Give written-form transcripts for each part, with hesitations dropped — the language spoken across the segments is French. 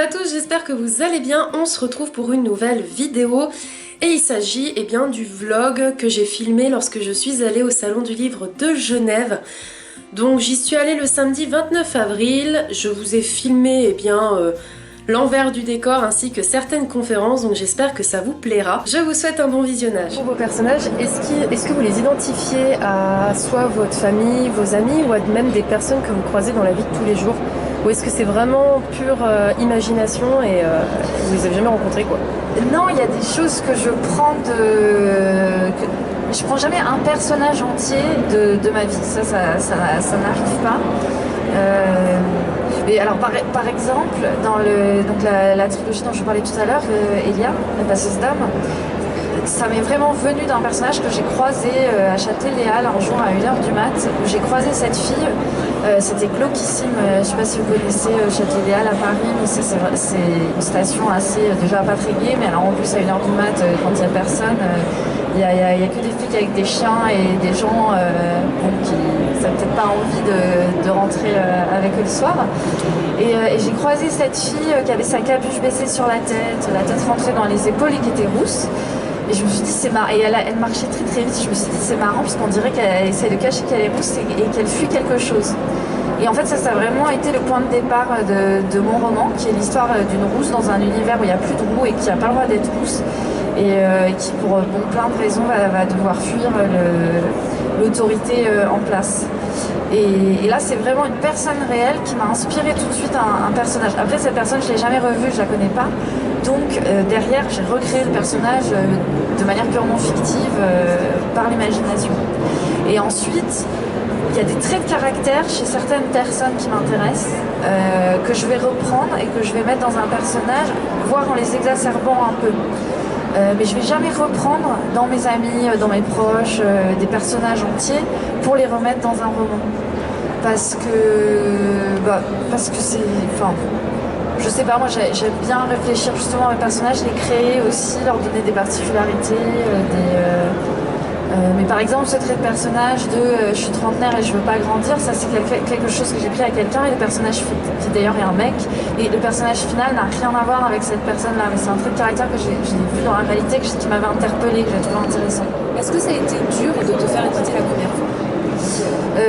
à tous, j'espère que vous allez bien. On se retrouve pour une nouvelle vidéo et il s'agit bien du vlog que j'ai filmé lorsque je suis allée au Salon du Livre de Genève. Donc j'y suis allée le samedi 29 avril, je vous ai filmé l'envers du décor ainsi que certaines conférences, donc j'espère que ça vous plaira. Je vous souhaite un bon visionnage. Pour vos personnages, est-ce que vous les identifiez à soit votre famille, vos amis ou à même des personnes que vous croisez dans la vie de tous les jours? Ou est-ce que c'est vraiment pure imagination et vous les avez jamais rencontrés quoi? Non, il y a des choses que je prends je prends jamais un personnage entier de ma vie, ça n'arrive pas. Mais alors par exemple, dans la trilogie dont je parlais tout à l'heure, Elia, la passeuse d'âme, ça m'est vraiment venu d'un personnage que j'ai croisé à Châtelet-Léal un jour à 1h du mat, où j'ai croisé cette fille. C'était glauquissime, je ne sais pas si vous connaissez Châtelet-Léal à Paris, mais c'est une station assez, déjà pas très gaie, mais alors en plus à 1h du mat, quand il n'y a personne, il n'y a que des flics avec des chiens et des gens qui n'ont peut-être pas envie de rentrer avec eux le soir. Et j'ai croisé cette fille qui avait sa capuche baissée sur la tête rentrée dans les épaules et qui était rousse. Et je me suis dit, c'est marrant. Et elle marchait très très vite. Je me suis dit, c'est marrant parce qu'on dirait qu'elle essaie de cacher qu'elle est rousse et qu'elle fuit quelque chose. Et en fait, ça a vraiment été le point de départ de mon roman, qui est l'histoire d'une rousse dans un univers où il n'y a plus de roue et qui n'a pas le droit d'être rousse. Et qui, pour plein de raisons, va devoir fuir l'autorité en place. Et là, c'est vraiment une personne réelle qui m'a inspiré tout de suite un personnage. Après, cette personne, je ne l'ai jamais revue, je ne la connais pas. Donc, derrière, j'ai recréé le personnage de manière purement fictive par l'imagination. Et ensuite, il y a des traits de caractère chez certaines personnes qui m'intéressent, que je vais reprendre et que je vais mettre dans un personnage, voire en les exacerbant un peu. Mais je ne vais jamais reprendre dans mes amis, dans mes proches, des personnages entiers pour les remettre dans un roman. Parce que c'est... Enfin, je sais pas, moi j'aime bien réfléchir justement à mes personnages, les créer aussi, leur donner des particularités, mais par exemple ce trait de personnage je suis trentenaire et je veux pas grandir, ça c'est quelque chose que j'ai pris à quelqu'un, et le personnage qui d'ailleurs est un mec, et le personnage final n'a rien à voir avec cette personne là, mais c'est un trait de caractère que j'ai vu dans la réalité, qui m'avait interpellée, que j'ai trouvé intéressant. Est-ce que ça a été dur de te faire éditer la première fois?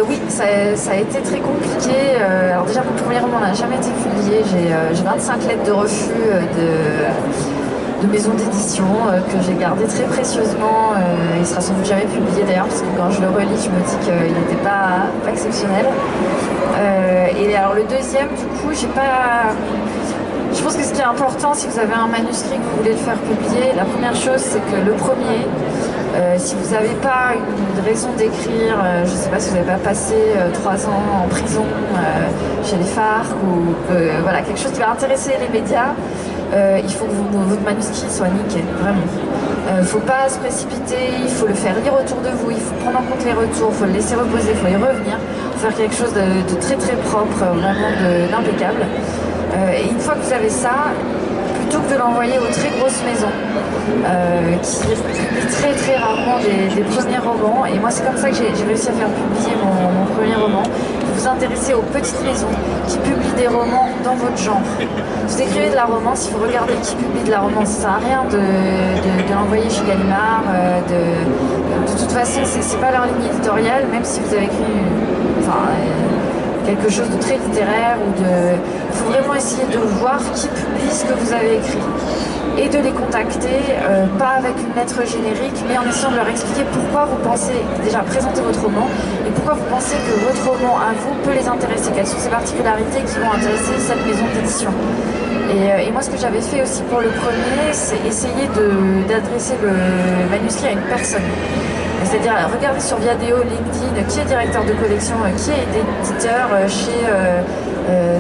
Oui, ça a été très compliqué. Alors déjà, mon premier roman n'a jamais été publié. J'ai 25 lettres de refus de maisons d'édition que j'ai gardées très précieusement. Il sera sans doute jamais publié d'ailleurs, parce que quand je le relis, je me dis qu'il n'était pas exceptionnel. Et alors le deuxième, du coup, je pense que ce qui est important, si vous avez un manuscrit que vous voulez le faire publier, la première chose, c'est que le premier, si vous n'avez pas une raison d'écrire, je ne sais pas si vous n'avez pas passé 3 ans en prison chez les FARC ou voilà, quelque chose qui va intéresser les médias, il faut que votre manuscrit soit nickel, vraiment. Il ne faut pas se précipiter, il faut le faire lire autour de vous, il faut prendre en compte les retours, il faut le laisser reposer, il faut y revenir, il faut faire quelque chose de très très propre, vraiment d'impeccable. Et une fois que vous avez ça, plutôt que de l'envoyer aux très grosses maisons qui publient très très rarement des premiers romans, et moi c'est comme ça que j'ai réussi à faire publier mon premier roman, vous vous intéressez aux petites maisons qui publient des romans dans votre genre. Vous écrivez de la romance, il faut regarder qui publie de la romance, ça sert à rien de l'envoyer chez Gallimard, de toute façon c'est pas leur ligne éditoriale, même si vous avez écrit quelque chose de très littéraire, il faut vraiment essayer de voir qui publie ce que vous avez écrit et de les contacter, pas avec une lettre générique, mais en essayant de leur expliquer pourquoi vous pensez, déjà présenter votre roman, et pourquoi vous pensez que votre roman à vous peut les intéresser, quelles sont ces particularités qui vont intéresser cette maison d'édition. Et moi ce que j'avais fait aussi pour le premier, c'est essayer d'adresser le manuscrit à une personne. C'est-à-dire regarder sur Viadeo, LinkedIn, qui est directeur de collection, qui est éditeur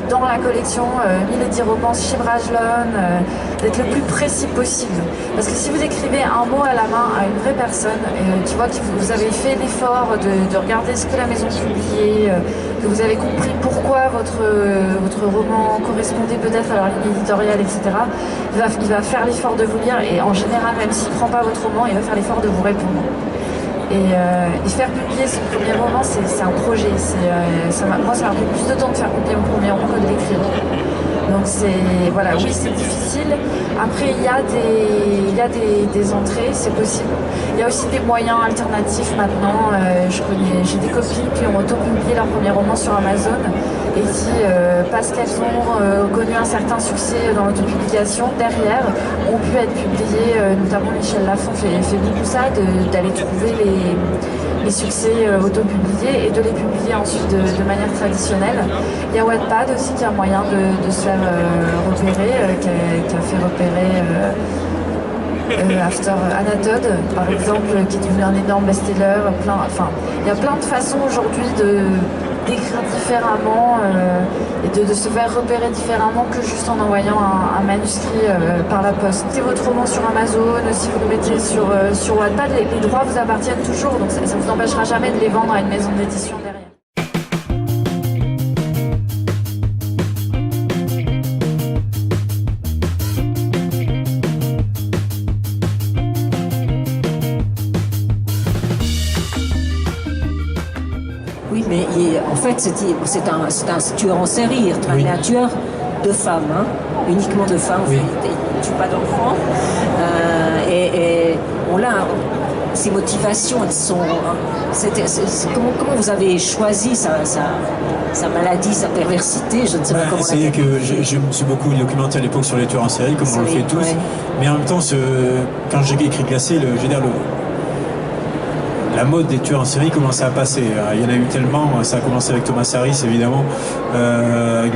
dans la collection Milady Romance chez Brajlon, d'être le plus précis possible. Parce que si vous écrivez un mot à la main à une vraie personne, tu vois que vous avez fait l'effort de regarder ce que la maison publiait, que vous avez compris pourquoi votre roman correspondait peut-être à leur ligne éditoriale, etc., il va faire l'effort de vous lire, et en général, même s'il ne prend pas votre roman, il va faire l'effort de vous répondre. Et faire publier son premier roman, c'est un projet. Moi, ça m'a pris plus de temps de faire publier mon premier roman que de l'écrire. Donc voilà, oui, c'est difficile. Après, il y a des entrées, c'est possible. Il y a aussi des moyens alternatifs maintenant. J'ai des copines qui ont auto-publié leur premier roman sur Amazon et qui, parce qu'elles ont connu un certain succès dans l'autopublication, derrière, ont pu être publiées, notamment Michel Lafon fait beaucoup ça, d'aller trouver les succès autopubliés et de les publier ensuite de manière traditionnelle. Il y a Wattpad aussi qui a un moyen de se faire repérer, qui a fait repérer After Anatode, par exemple, qui est devenu un énorme best-seller. Il y a plein de façons aujourd'hui d'écrire différemment et de se faire repérer différemment que juste en envoyant un manuscrit par la poste. C'est votre roman sur Amazon, si vous le mettez sur Wattpad, les droits vous appartiennent toujours, donc ça ne vous empêchera jamais de les vendre à une maison d'édition derrière. Oui, mais en fait, c'est un tueur en série. Oui. Un tueur de femmes, hein, uniquement de femmes. Oui. Il ne tue pas d'enfants. Et on l'a. Ses motivations, elles sont. Comment vous avez choisi sa maladie, sa perversité? Je ne sais pas comment. C'est que je me suis beaucoup documenté à l'époque sur les tueurs en série, comme on le fait tous. Ouais. Mais en même temps, quand j'ai écrit Glacé, je veux dire, la mode des tueurs en série commençait à passer. Il y en a eu tellement. Ça a commencé avec Thomas Harris, évidemment, avec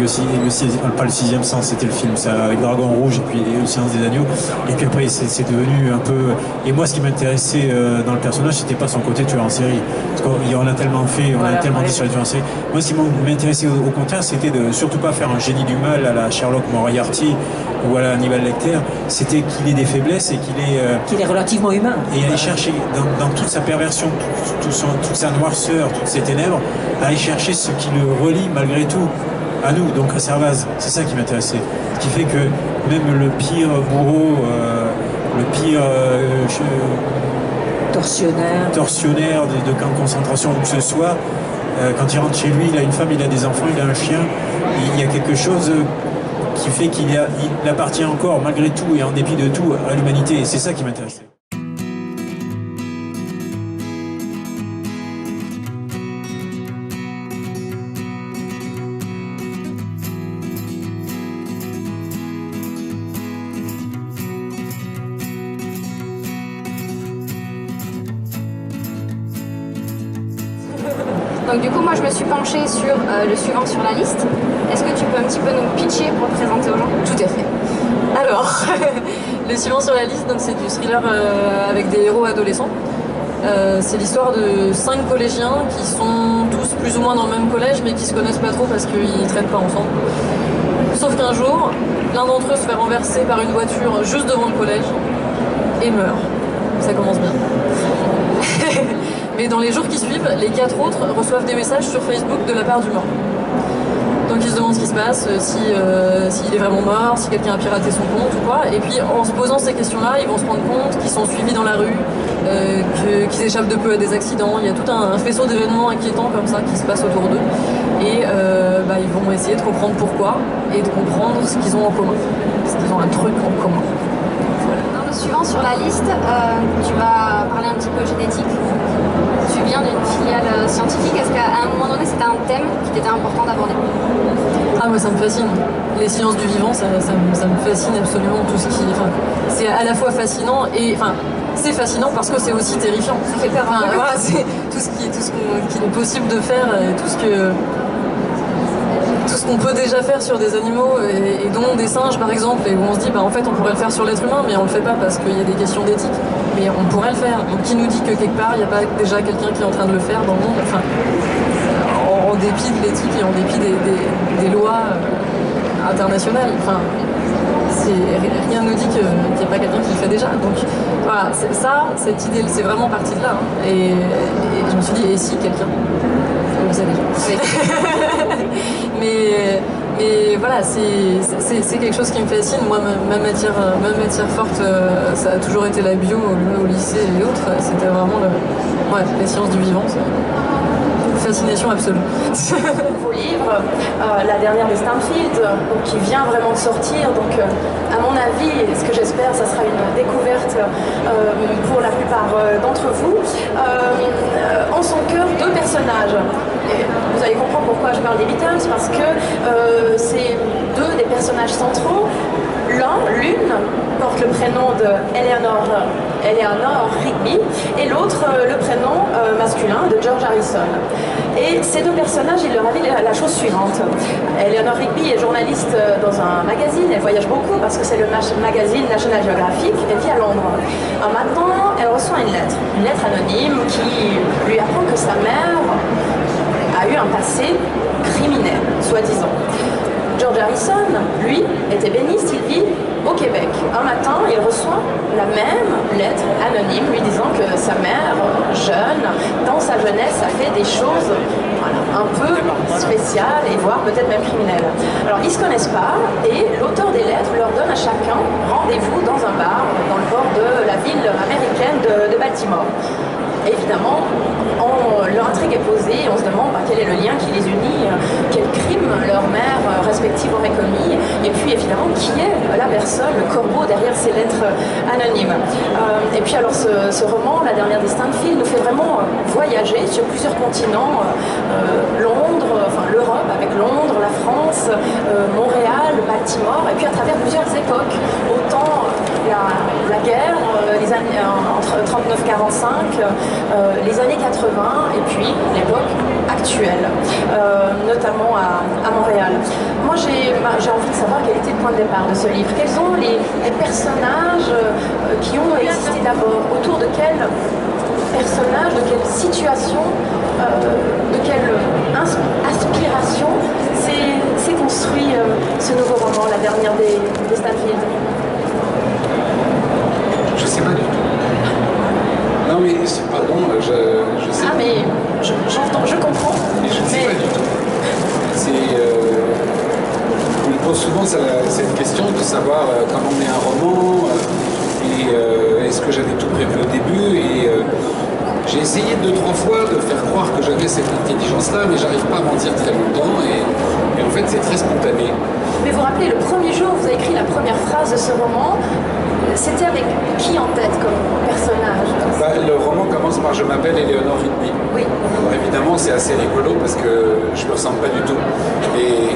pas le sixième sens, c'était le film, ça, avec Dragon Rouge et puis Le Silence des Agneaux. Et puis après, c'est devenu un peu. Et moi, ce qui m'intéressait dans le personnage, c'était pas son côté tueur en série. Parce qu'on a tellement fait, on a tellement dit sur les tueurs en série. Moi, ce qui m'intéressait au contraire, c'était de surtout pas faire un génie du mal à la Sherlock Moriarty ou à la Hannibal Lecter. C'était qu'il ait des faiblesses et qu'il est relativement humain. Et aller chercher dans toute sa perversion, toute sa noirceur, toutes ses ténèbres, aller chercher ce qui le relie malgré tout à nous, donc à Servaz. C'est ça qui m'intéressait. Ce qui fait que même le pire bourreau, le pire tortionnaire de camp de concentration où que ce soit, quand il rentre chez lui, il a une femme, il a des enfants, il a un chien, il y a quelque chose qui fait qu'il appartient encore, malgré tout et en dépit de tout, à l'humanité. Et c'est ça qui m'intéressait. Donc du coup, moi je me suis penchée sur le suivant sur la liste. Est-ce que tu peux un petit peu nous pitcher pour le présenter aux gens? Tout à fait. Alors, le suivant sur la liste, c'est du thriller avec des héros adolescents. C'est l'histoire de 5 collégiens qui sont tous plus ou moins dans le même collège mais qui se connaissent pas trop parce qu'ils ne traînent pas ensemble. Sauf qu'un jour, l'un d'entre eux se fait renverser par une voiture juste devant le collège et meurt. Ça commence bien. Mais dans les jours qui suivent, les 4 autres reçoivent des messages sur Facebook de la part du mort. Donc ils se demandent ce qui se passe, s'il est vraiment mort, si quelqu'un a piraté son compte ou quoi. Et puis en se posant ces questions-là, ils vont se rendre compte qu'ils sont suivis dans la rue, qu'ils échappent de peu à des accidents. Il y a tout un faisceau d'événements inquiétants comme ça qui se passe autour d'eux. Et ils vont essayer de comprendre pourquoi et de comprendre ce qu'ils ont en commun. Parce qu'ils ont un truc en commun. Voilà. Dans le suivant sur la liste, tu vas parler un petit peu génétique. Tu viens d'une filiale scientifique. Est-ce qu'à un moment donné, c'était un thème qui t'était important d'aborder? Ah, moi ça me fascine. Les sciences du vivant, ça me fascine absolument. Tout ce qui, c'est à la fois fascinant et, c'est fascinant parce que c'est aussi terrifiant. Ça fait peur. Voilà, c'est tout ce qu'il est possible de faire, et tout ce qu'on peut déjà faire sur des animaux et dont des singes par exemple, et où on se dit en fait on pourrait le faire sur l'être humain mais on le fait pas parce qu'il y a des questions d'éthique, mais on pourrait le faire. Donc qui nous dit que quelque part il n'y a pas déjà quelqu'un qui est en train de le faire dans le monde, en dépit de l'éthique et en dépit des lois internationales, rien ne nous dit qu'il n'y a pas quelqu'un qui le fait déjà. Donc voilà, cette idée, c'est vraiment parti de là. Et je me suis dit, et si quelqu'un? Je le sais déjà. mais voilà, c'est quelque chose qui me fascine. Moi, ma matière forte, ça a toujours été la bio au lycée et autres. C'était vraiment les sciences du vivant. fascination absolue. Vos livres, la dernière des Stanfield, qui vient vraiment de sortir, donc à mon avis, ce que j'espère, ça sera une découverte pour la plupart d'entre vous, en son cœur deux personnages. Et vous allez comprendre pourquoi je parle des Beatles, parce que c'est deux des personnages centraux. L'une porte le prénom de Eleanor Rigby et l'autre le prénom masculin de George Harrison. Et ces deux personnages, il leur arrive la chose suivante. Eleanor Rigby est journaliste dans un magazine, elle voyage beaucoup parce que c'est le magazine National Geographic, elle vit à Londres. Un matin, elle reçoit une lettre anonyme qui lui apprend que sa mère a eu un passé criminel, soi-disant. George Harrison, lui, était béniste, il vit au Québec. Un matin, il reçoit la même lettre anonyme lui disant que sa mère, jeune, dans sa jeunesse, a fait des choses un peu spéciales et voire peut-être même criminelles. Alors, ils ne se connaissent pas et l'auteur des lettres leur donne à chacun rendez-vous dans un bar dans le port de la ville américaine de Baltimore. Évidemment, leur intrigue est posée et on se demande quel est le lien qui les unit, quel crime leurs mères respectives auraient commis, et puis évidemment qui est la personne, le corbeau derrière ces lettres anonymes. Et puis alors ce roman, La dernière des Stanfield, nous fait vraiment voyager sur plusieurs continents, Londres, enfin l'Europe avec Londres, la France, Montréal, Baltimore, et puis à travers plusieurs époques, autant la guerre, les années entre 39-45, les années 80 et puis l'époque actuelle, notamment à Montréal. Moi j'ai envie de savoir quel était le point de départ de ce livre. Quels sont les personnages qui ont existé d'abord? Autour de quel personnage, de quelle situation, de quelle aspiration s'est construit ce nouveau roman, La dernière des Stanfield? Je sais pas du tout. Non mais, pardon, je sais. Ah mais, j'entends, je comprends. Mais je ne sais pas du tout. On me pose souvent cette question de savoir comment on est un roman, et est-ce que j'avais tout prévu au début, et j'ai essayé 2-3 fois de faire croire que j'avais cette intelligence-là, mais j'arrive pas à mentir très longtemps, et en fait c'est très spontané. Mais vous vous rappelez, le premier jour où vous avez écrit la première phrase de ce roman, c'était avec qui en tête comme personnage? Le roman commence par « Je m'appelle Eleanor Rigby ». Oui. Alors évidemment, c'est assez rigolo parce que je ne me ressemble pas du tout. Et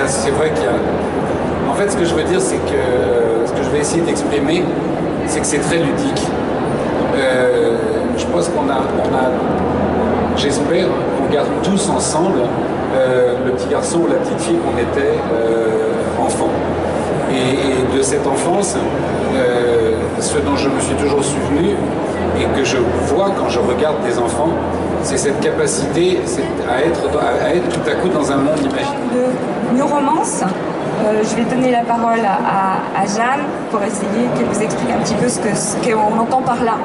c'est vrai qu'il y a... En fait, ce que je veux dire, c'est que ce que je vais essayer d'exprimer, c'est que c'est très ludique. Je pense j'espère qu'on garde tous ensemble le petit garçon ou la petite fille qu'on était enfant. Et de cette enfance, ce dont je me suis toujours souvenu et que je vois quand je regarde des enfants, c'est cette capacité à être tout à coup dans un monde imaginaire. De New Romance, je vais donner la parole à Jeanne pour essayer qu'elle vous explique un petit peu ce qu'on entend par là.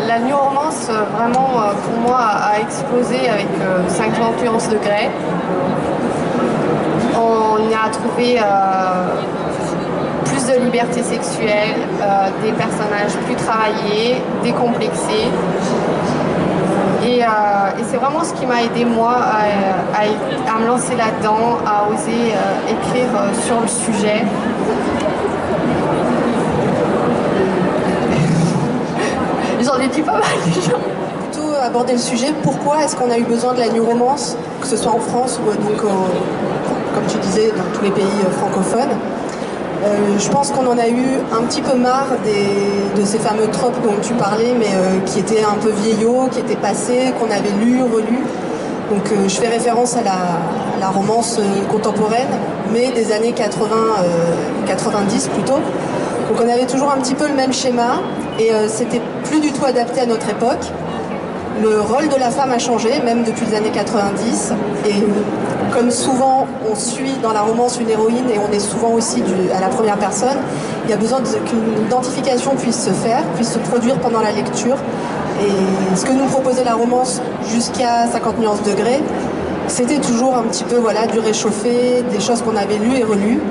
La New Romance, vraiment, pour moi, a explosé avec 50 degrés. On y a trouvé plus de liberté sexuelle, des personnages plus travaillés, décomplexés. Et c'est vraiment ce qui m'a aidé, moi, à me lancer là-dedans, à oser écrire sur le sujet. J'en ai dit pas mal déjà. Plutôt aborder le sujet, pourquoi est-ce qu'on a eu besoin de la New Romance, que ce soit en France ou donc, comme tu disais, dans tous les pays francophones. Je pense qu'on en a eu un petit peu marre de ces fameux tropes dont tu parlais, mais qui étaient un peu vieillots, qui étaient passés, qu'on avait lus, relus. Donc je fais référence à la romance contemporaine, mais des années 90 plutôt. Donc on avait toujours un petit peu le même schéma, et c'était plus du tout adapté à notre époque. Le rôle de la femme a changé, même depuis les années 90, et comme souvent on suit dans la romance une héroïne et on est souvent aussi à la première personne, il y a besoin qu'une identification puisse se faire, puisse se produire pendant la lecture. Et ce que nous proposait la romance jusqu'à 50 nuances degrés, c'était toujours un petit peu du réchauffé, des choses qu'on avait lues et relues.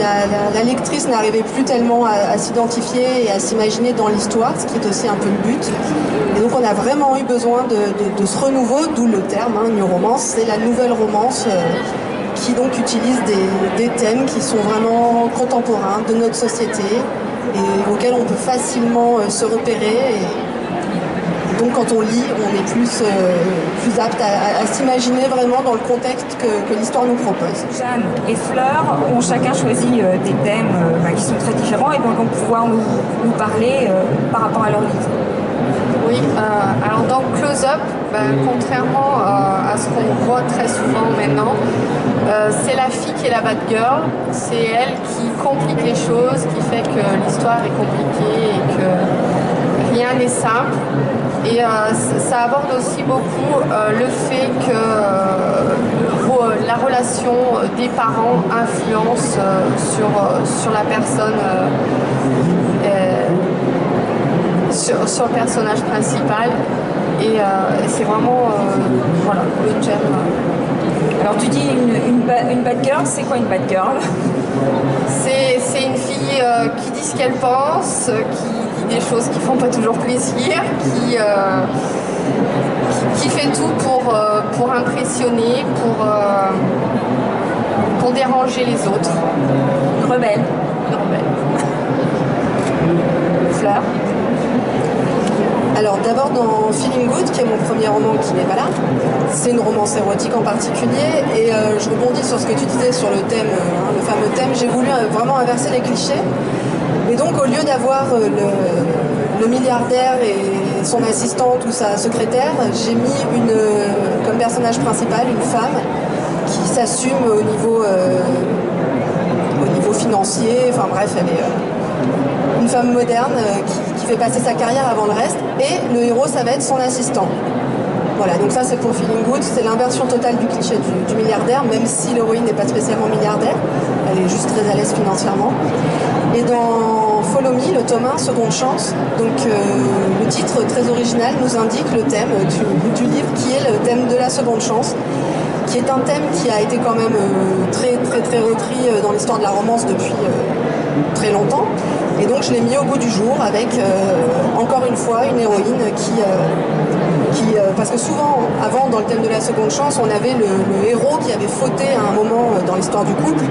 la lectrice n'arrivait plus tellement à s'identifier et à s'imaginer dans l'histoire, ce qui est aussi un peu le but. Et donc on a vraiment eu besoin de ce renouveau, d'où le terme, New Romance. C'est la nouvelle romance qui donc utilise des thèmes qui sont vraiment contemporains de notre société et auxquels on peut facilement se repérer. Et donc quand on lit, on est plus apte à s'imaginer vraiment dans le contexte que l'histoire nous propose. Jeanne et Fleur ont chacun choisi des thèmes qui sont très différents et donc vont pouvoir nous parler par rapport à leur livre. Oui, alors dans Close Up, contrairement à ce qu'on voit très souvent maintenant, c'est la fille qui est la bad girl, c'est elle qui complique les choses, qui fait que l'histoire est compliquée et que rien n'est simple. Et ça aborde aussi beaucoup le fait que la relation des parents influence sur la personne, sur le personnage principal. Et c'est vraiment voilà, le thème. Alors tu dis une bad girl, c'est quoi une bad girl? C'est une fille qui dit ce qu'elle pense, qui dit des choses qui font pas toujours plaisir, qui fait tout pour impressionner, pour déranger les autres. Une rebelle. Une rebelle. Fleur. Alors d'abord dans Feeling Good, qui est mon premier roman qui n'est pas là, c'est une romance érotique en particulier et je rebondis sur ce que tu disais sur le thème, le fameux thème, j'ai voulu vraiment inverser les clichés et donc au lieu d'avoir le milliardaire et son assistante ou sa secrétaire, j'ai mis comme personnage principal une femme qui s'assume au niveau financier, enfin bref, elle est une femme moderne qui fait passer sa carrière avant le reste et le héros ça va être son assistant. Voilà, donc ça c'est pour Feeling Good, c'est l'inversion totale du cliché du milliardaire, même si l'héroïne n'est pas spécialement milliardaire, elle est juste très à l'aise financièrement. Et dans Follow Me, le tome 1, Seconde Chance, donc le titre très original nous indique le thème du livre qui est le thème de la seconde chance, qui est un thème qui a été quand même très repris dans l'histoire de la romance depuis très longtemps. Et donc je l'ai mis au goût du jour avec, encore une fois, une héroïne qui parce que souvent, avant, dans le thème de la seconde chance, on avait le héros qui avait fauté à un moment dans l'histoire du couple,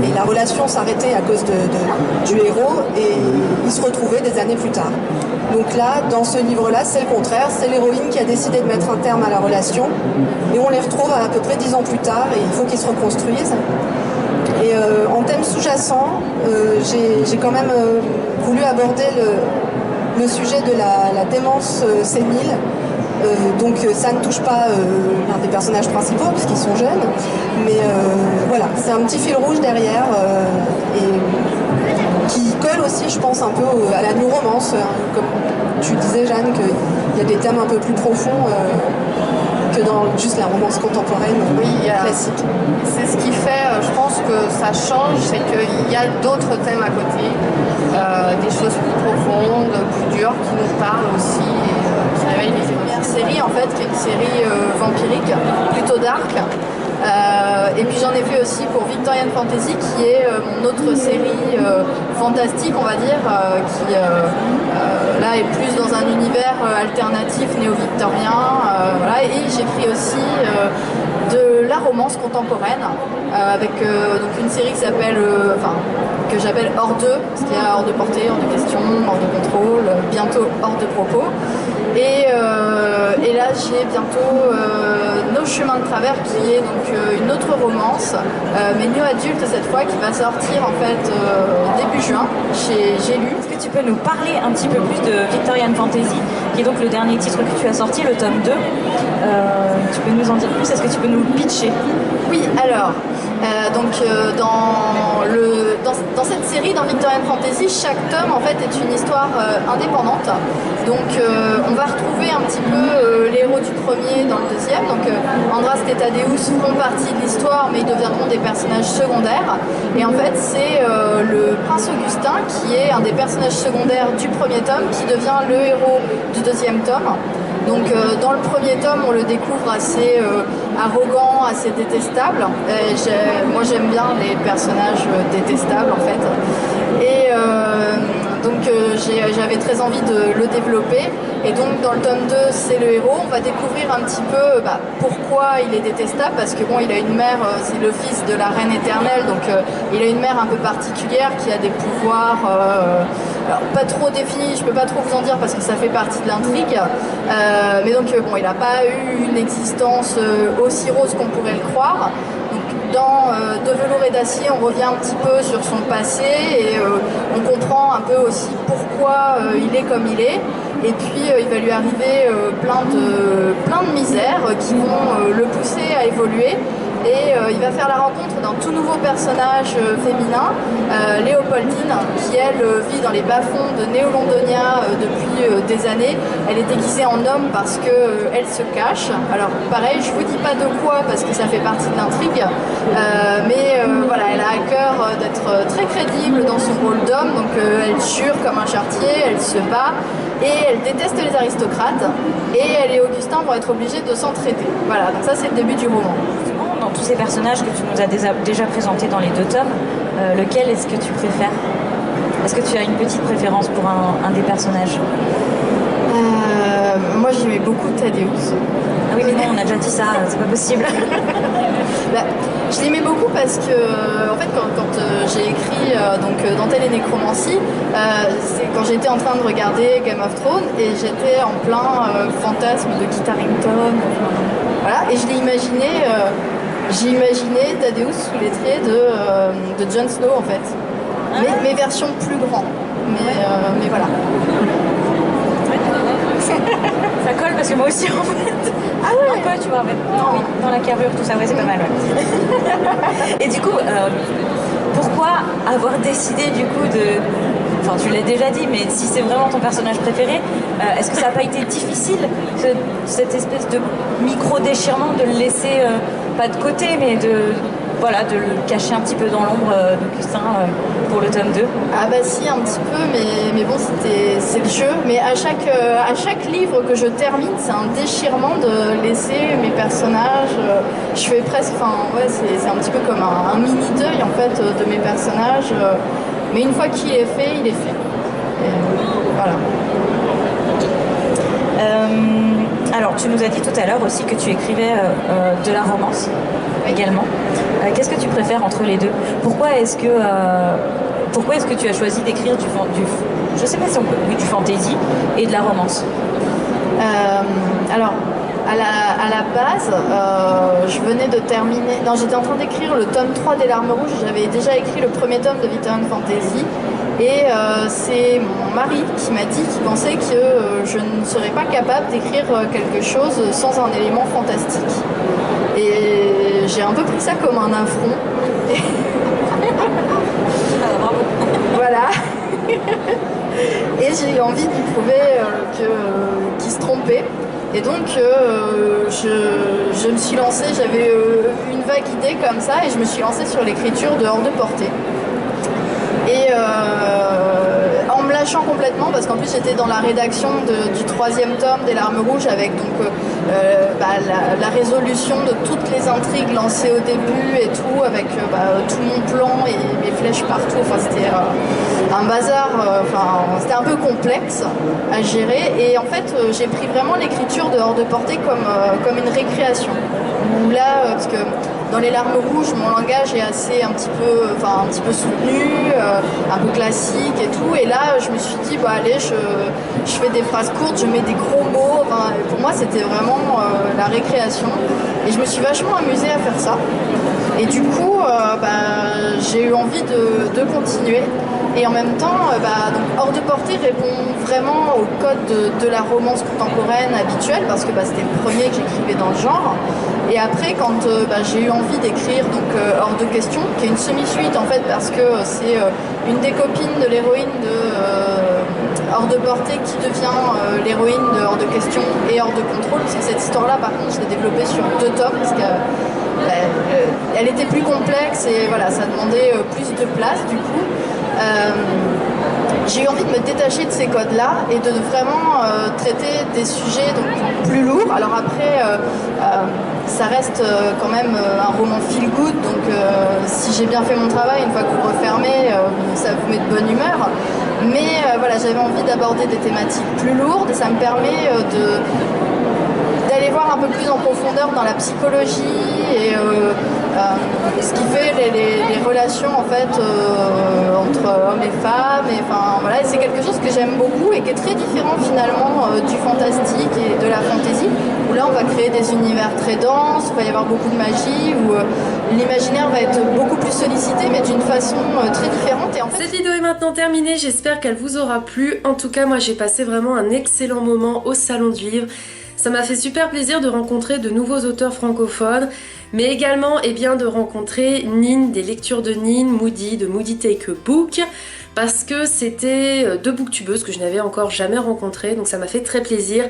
et la relation s'arrêtait à cause du héros, et il se retrouvait des années plus tard. Donc là, dans ce livre-là, c'est le contraire, c'est l'héroïne qui a décidé de mettre un terme à la relation, et on les retrouve à peu près 10 ans plus tard, et il faut qu'ils se reconstruisent. Et en thème sous-jacent, j'ai quand même voulu aborder le sujet de la démence sénile. Donc ça ne touche pas l'un des personnages principaux puisqu'ils sont jeunes, mais voilà, c'est un petit fil rouge derrière et qui colle aussi, je pense, un peu à la new romance, comme tu disais, Jeanne, qu'il y a des thèmes un peu plus profonds que dans juste la romance contemporaine classique. C'est ce qui fait, je pense que ça change, c'est qu'il y a d'autres thèmes à côté, des choses plus profondes, plus dures, qui nous parlent aussi et qui réveillent les émotions. Série en fait qui est une série vampirique, plutôt dark. Et puis j'en ai fait aussi pour Victorian Fantasy qui est mon autre série fantastique on va dire, qui là est plus dans un univers alternatif néo-victorien. Voilà. Et j'écris aussi de la romance contemporaine avec donc une série qui s'appelle que j'appelle Hors de, parce qu'il y a hors de portée, hors de question, hors de contrôle, bientôt hors de propos. Et là j'ai bientôt Nos chemins de travers qui est donc une autre romance, mais new adulte cette fois, qui va sortir en fait début juin chez J'ai lu. Est-ce que tu peux nous parler un petit peu plus de Victorian Fantasy, qui est donc le dernier titre que tu as sorti, le tome 2. Tu peux nous en dire plus? Est-ce que tu peux nous le pitcher? Oui, alors, dans cette série, dans Victorian Fantasy, chaque tome en fait est une histoire indépendante. Donc on va retrouver un petit peu les héros du premier dans le deuxième. Donc Andras et Thaddeus font partie de l'histoire, mais ils deviendront des personnages secondaires. Et en fait, c'est le prince Augustin qui est un des personnages secondaires du premier tome qui devient le héros du deuxième tome. Donc dans le premier tome, on le découvre assez arrogant, assez détestable. Moi j'aime bien les personnages détestables en fait. Et donc j'avais très envie de le développer. Et donc dans le tome 2, c'est le héros. On va découvrir un petit peu pourquoi il est détestable, parce que bon, il a une mère, c'est le fils de la reine éternelle, donc il a une mère un peu particulière qui a des pouvoirs alors, pas trop définis, je peux pas trop vous en dire parce que ça fait partie de l'intrigue. Mais donc bon, il n'a pas eu une existence aussi rose qu'on pourrait le croire. Dans De velours et d'acier, on revient un petit peu sur son passé et on comprend un peu aussi pourquoi il est comme il est. Et puis il va lui arriver plein de misères qui vont le pousser à évoluer. Et il va faire la rencontre d'un tout nouveau personnage féminin, Léopoldine, qui elle vit dans les bas-fonds de Néo-Londonia depuis des années. Elle est déguisée en homme parce qu'elle se cache. Alors pareil, je vous dis pas de quoi parce que ça fait partie de l'intrigue, mais voilà, elle a à cœur d'être très crédible dans son rôle d'homme, donc elle jure comme un charretier, elle se bat. Et elle déteste les aristocrates, et elle et Augustin vont être obligés de s'entraider. Voilà, donc ça c'est le début du roman. Dans tous ces personnages que tu nous as déjà présentés dans les 2 tomes, lequel est-ce que tu préfères? Est-ce que tu as une petite préférence pour un des personnages? Moi j'aimais beaucoup Thaddeus. Ah oui mais non, on a déjà dit ça, c'est pas possible. Je l'aimais beaucoup parce que en fait quand j'ai écrit Dentelle et Nécromancie, c'est quand j'étais en train de regarder Game of Thrones et j'étais en plein fantasme de Kit Harington, voilà, et je l'ai imaginé, j'ai imaginé Thaddeus sous les traits de Jon Snow en fait, mais version plus grand, mais voilà. Ça colle parce que moi aussi en fait. Ah ouais. Un peu tu vois, non, oui, dans la carrure, tout ça, ouais, c'est pas mal. Ouais. Et du coup, pourquoi avoir décidé du coup de... Enfin, tu l'as déjà dit, mais si c'est vraiment ton personnage préféré, est-ce que ça n'a pas été difficile, cette espèce de micro-déchirement, de le laisser, pas de côté, mais de le cacher un petit peu dans l'ombre d'Augustin pour le tome 2? Ah bah si, un petit peu, mais bon, c'est le jeu. Mais à chaque livre que je termine, c'est un déchirement de laisser mes personnages. Je fais presque, c'est un petit peu comme un mini-deuil en fait de mes personnages. Mais une fois qu'il est fait, il est fait. Et voilà. Alors, tu nous as dit tout à l'heure aussi que tu écrivais de la romance également. Qu'est-ce que tu préfères entre les deux? Pourquoi est-ce que tu as choisi d'écrire je sais pas si on peut, oui, du fantasy et de la romance? Alors, à la base, je venais de terminer... Non, j'étais en train d'écrire le tome 3 des Larmes Rouges. J'avais déjà écrit le premier tome de Victorian Fantasy. Et c'est mon mari qui m'a dit qu'il pensait que je ne serais pas capable d'écrire quelque chose sans un élément fantastique. Et j'ai un peu pris ça comme un affront. Voilà. Et j'ai eu envie de lui prouver qu'il se trompait. Et donc je me suis lancée, j'avais une vague idée comme ça, et je me suis lancée sur l'écriture de Hors de portée. Et en me lâchant complètement, parce qu'en plus j'étais dans la rédaction du 3e tome des Larmes Rouges avec donc la résolution de toutes les intrigues lancées au début et tout, avec tout mon plan et mes flèches partout. Enfin, c'était un bazar, c'était un peu complexe à gérer. Et en fait, j'ai pris vraiment l'écriture de Hors de portée comme une récréation. Où là, parce que dans les Larmes Rouges, mon langage est assez un petit peu soutenu, un peu classique et tout. Et là, je me suis dit, allez, je fais des phrases courtes, je mets des gros mots. Pour moi, c'était vraiment la récréation. Et je me suis vachement amusée à faire ça. Et du coup, j'ai eu envie de continuer. Et en même temps, donc Hors de portée répond vraiment au code de la romance contemporaine habituelle, parce que c'était le premier que j'écrivais dans le genre. Et après, quand j'ai eu envie d'écrire Hors de question, qui est une semi-suite en fait, parce que c'est une des copines de l'héroïne de Hors de portée qui devient l'héroïne de Hors de question et Hors de contrôle, parce que cette histoire-là, par contre, je l'ai développée sur 2 tomes, parce qu'elle était plus complexe et voilà, ça demandait plus de place du coup. j'ai eu envie de me détacher de ces codes-là et de vraiment traiter des sujets donc, plus lourds. Alors après, ça reste quand même un roman feel good, donc si j'ai bien fait mon travail, une fois que vous refermez, ça vous met de bonne humeur. Mais voilà, j'avais envie d'aborder des thématiques plus lourdes et ça me permet d'aller voir un peu plus en profondeur dans la psychologie et ce qui fait les relations en fait entre hommes et femmes. Et, enfin, voilà, et c'est quelque chose que j'aime beaucoup et qui est très différent finalement du fantastique et de la fantaisie, où là on va créer des univers très denses, il va y avoir beaucoup de magie, où l'imaginaire va être beaucoup plus sollicité mais d'une façon très différente. Et en fait... Cette vidéo est maintenant terminée, j'espère qu'elle vous aura plu. En tout cas, moi j'ai passé vraiment un excellent moment au Salon du Livre. Ça m'a fait super plaisir de rencontrer de nouveaux auteurs francophones, mais également de rencontrer Nin, des lectures de Nin, Moody, de Moody Take a Book, parce que c'était deux booktubeuses que je n'avais encore jamais rencontrées, donc ça m'a fait très plaisir.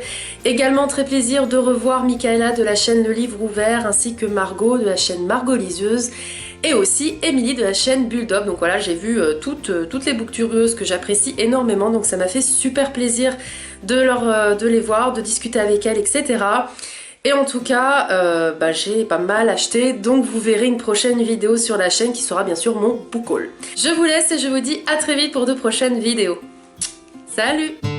Également très plaisir de revoir Michaela de la chaîne Le Livre Ouvert, ainsi que Margot de la chaîne Margot Liseuse, et aussi Émilie de la chaîne Bulldog. Donc voilà, j'ai vu toutes les booktubeuses que j'apprécie énormément, donc ça m'a fait super plaisir de les voir, de discuter avec elles, etc. Et en tout cas, j'ai pas mal acheté, donc vous verrez une prochaine vidéo sur la chaîne qui sera bien sûr mon book haul. Je vous laisse et je vous dis à très vite pour de prochaines vidéos. Salut!